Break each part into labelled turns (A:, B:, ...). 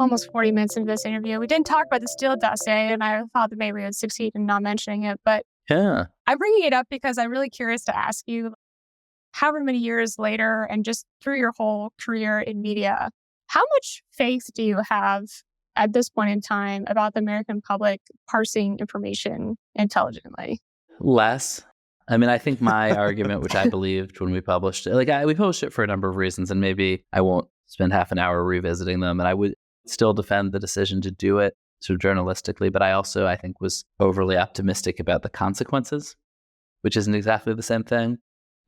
A: almost 40 minutes into this interview. We didn't talk about the Steele dossier, and I thought that maybe we would succeed in not mentioning it. But
B: Yeah.
A: I'm bringing it up because I'm really curious to ask you, however many years later and just through your whole career in media, how much faith do you have at this point in time about the American public parsing information intelligently?
B: Less. I mean, I think my argument, which I believed when we published it, we published it for a number of reasons, and maybe I won't spend half an hour revisiting them, and I would still defend the decision to do it sort of journalistically, but I also, I think, was overly optimistic about the consequences, which isn't exactly the same thing.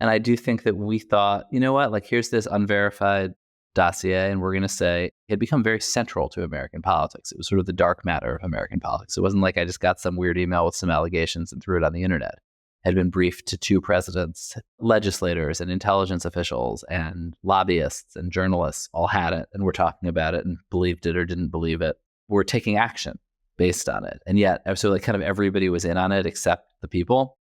B: And I do think that we thought, you know what, like here's this unverified dossier, and we're going to say it had become very central to American politics. It was sort of the dark matter of American politics. It wasn't like I just got some weird email with some allegations and threw it on the internet. Had been briefed to 2 presidents, legislators and intelligence officials and lobbyists and journalists all had it and were talking about it and believed it or didn't believe it. Were taking action based on it. And yet, so like kind of everybody was in on it except the people.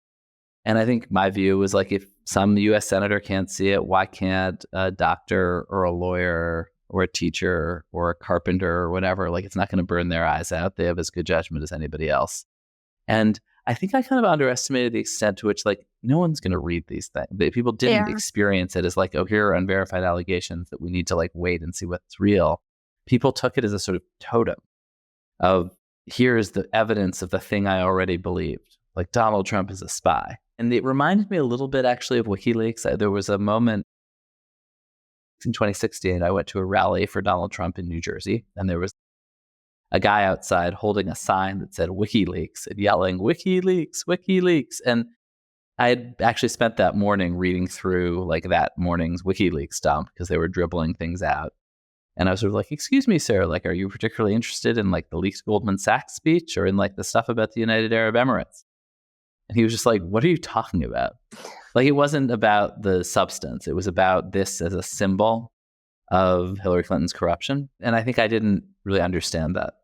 B: And I think my view was like, if some US senator can't see it, why can't a doctor or a lawyer or a teacher or a carpenter or whatever? Like, it's not going to burn their eyes out. They have as good judgment as anybody else. And I think I kind of underestimated the extent to which, like, no one's going to read these things. People didn't experience it as like, oh, here are unverified allegations that we need to like wait and see what's real. People took it as a sort of totem of, here's the evidence of the thing I already believed, like Donald Trump is a spy. And it reminded me a little bit actually of WikiLeaks. There was a moment in 2016, I went to a rally for Donald Trump in New Jersey, and there was a guy outside holding a sign that said WikiLeaks and yelling, WikiLeaks, WikiLeaks. And I had actually spent that morning reading through like that morning's WikiLeaks dump because they were dribbling things out. And I was sort of like, excuse me, sir, like, are you particularly interested in like the leaked Goldman Sachs speech or in like the stuff about the United Arab Emirates? And he was just like, what are you talking about? Like, it wasn't about the substance. It was about this as a symbol of Hillary Clinton's corruption. And I think I didn't really understand that.